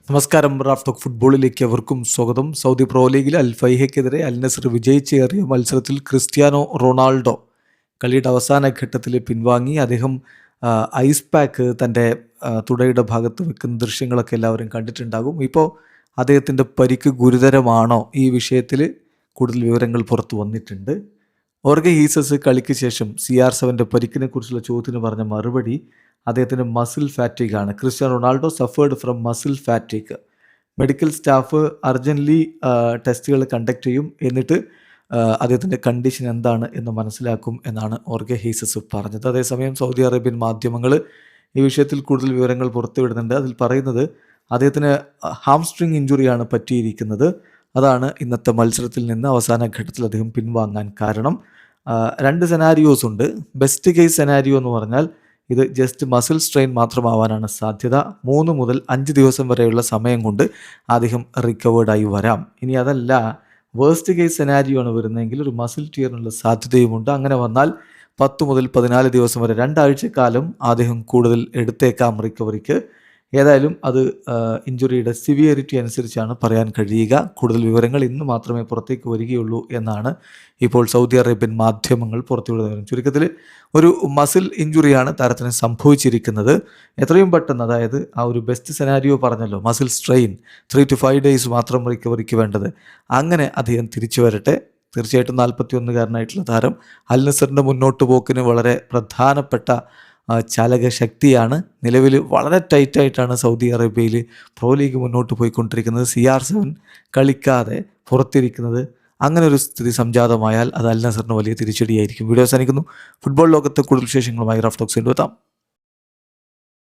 നമസ്കാരം. Raf talk ഫുട്ബോളിലേക്ക് അവർക്കും സ്വാഗതം. സൗദി പ്രോ ലീഗിൽ അൽ ഫൈഹയ്ക്കെതിരെ അൽ നസർ വിജയിച്ചേറിയ മത്സരത്തിൽ ക്രിസ്ത്യാനോ റൊണാൾഡോ കളിയുടെ അവസാന ഘട്ടത്തിൽ പിൻവാങ്ങി. അദ്ദേഹം ഐസ് പാക്ക് തൻ്റെ തുടയുടെ ഭാഗത്ത് വെക്കുന്ന ദൃശ്യങ്ങളൊക്കെ എല്ലാവരും കണ്ടിട്ടുണ്ടാകും. ഇപ്പോൾ അദ്ദേഹത്തിൻ്റെ പരിക്ക് ഗുരുതരമാണോ? ഈ വിഷയത്തിൽ കൂടുതൽ വിവരങ്ങൾ പുറത്തു വന്നിട്ടുണ്ട്. ഓർഗെ ഹീസസ് കളിക്ക് ശേഷം CR7 പരിക്കിനെ കുറിച്ചുള്ള ചോദ്യത്തിന് പറഞ്ഞ മറുപടി അദ്ദേഹത്തിൻ്റെ മസിൽ ഫാറ്റിക് ആണ്. Cristiano Ronaldo suffered from muscle ഫാറ്റിക്. Medical staff urgently ടെസ്റ്റുകൾ കണ്ടക്ട് ചെയ്യും, എന്നിട്ട് അദ്ദേഹത്തിൻ്റെ കണ്ടീഷൻ എന്താണ് എന്ന് മനസ്സിലാക്കും എന്നാണ് ഓർഗെ ഹീസസ് പറഞ്ഞത്. അതേസമയം സൗദി അറേബ്യൻ മാധ്യമങ്ങൾ ഈ വിഷയത്തിൽ കൂടുതൽ വിവരങ്ങൾ പുറത്തുവിടുന്നുണ്ട്. അതിൽ പറയുന്നത് അദ്ദേഹത്തിന് ഹാംസ്ട്രിങ് ഇഞ്ചുറിയാണ് പറ്റിയിരിക്കുന്നത്. അതാണ് ഇന്നത്തെ മത്സരത്തിൽ നിന്ന് അവസാന ഘട്ടത്തിൽ അദ്ദേഹം പിൻവാങ്ങാൻ കാരണം. രണ്ട് സെനാരിയോസ് ഉണ്ട്. ബെസ്റ്റ് കേസ് സെനാരിയോ എന്ന് പറഞ്ഞാൽ ഇത് ജസ്റ്റ് മസിൽ സ്ട്രെയിൻ മാത്രമാവാനാണ് സാധ്യത. 3 മുതൽ 5 ദിവസം വരെയുള്ള സമയം കൊണ്ട് അദ്ദേഹം റിക്കവേർഡായി വരാം. ഇനി അതല്ല, വേഴ്സ്റ്റ് കേസ് സെനാരിയോ ആണ് വരുന്നതെങ്കിൽ ഒരു മസിൽ ടിയറിനുള്ള സാധ്യതയുമുണ്ട്. അങ്ങനെ വന്നാൽ 10 മുതൽ 14 ദിവസം വരെ 2 ആഴ്ചക്കാലം അദ്ദേഹം കൂടുതൽ എടുത്തേക്കാം റിക്കവറിക്ക്. ഏതായാലും അത് ഇഞ്ചുറിയുടെ സിവിയറിറ്റി അനുസരിച്ചാണ് പറയാൻ കഴിയുക. കൂടുതൽ വിവരങ്ങൾ ഇന്ന് മാത്രമേ പുറത്തേക്ക് വരികയുള്ളൂ എന്നാണ് ഇപ്പോൾ സൗദി അറേബ്യൻ മാധ്യമങ്ങൾ പുറത്തുവിടുന്നത്. ചുരുക്കത്തിൽ ഒരു മസിൽ ഇഞ്ചുറിയാണ് താരത്തിന് സംഭവിച്ചിരിക്കുന്നത്. എത്രയും പെട്ടെന്ന്, അതായത് ആ ഒരു ബെസ്റ്റ് സെനാരിയോ പറഞ്ഞല്ലോ, മസിൽ സ്ട്രെയിൻ 3 to 5 days മാത്രം റിക്കവറിക്ക് വേണ്ടത്, അങ്ങനെ അദ്ദേഹം തിരിച്ചു വരട്ടെ. തീർച്ചയായിട്ടും 41കാരനായിട്ടുള്ള താരം അൽ നസറിൻ്റെ മുന്നോട്ട് പോക്കിന് വളരെ പ്രധാനപ്പെട്ട ചാലക ശക്തിയാണ്. നിലവിൽ വളരെ ടൈറ്റായിട്ടാണ് സൗദി അറേബ്യയിൽ പ്രോ ലീഗ് മുന്നോട്ട് പോയിക്കൊണ്ടിരിക്കുന്നത്. CR7 കളിക്കാതെ പുറത്തിരിക്കുന്നത്. അങ്ങനെ ഒരു സ്ഥിതി സംജാതമായാൽ അത് അൽ നസറിന് വലിയ തിരിച്ചടിയായിരിക്കും. വീഡിയോ അവസാനിക്കുന്നു. ഫുട്ബോൾ ലോകത്തെ കൂടുതൽ വിശേഷങ്ങളുമായി റാഫ് ടോക്സ് എത്താം.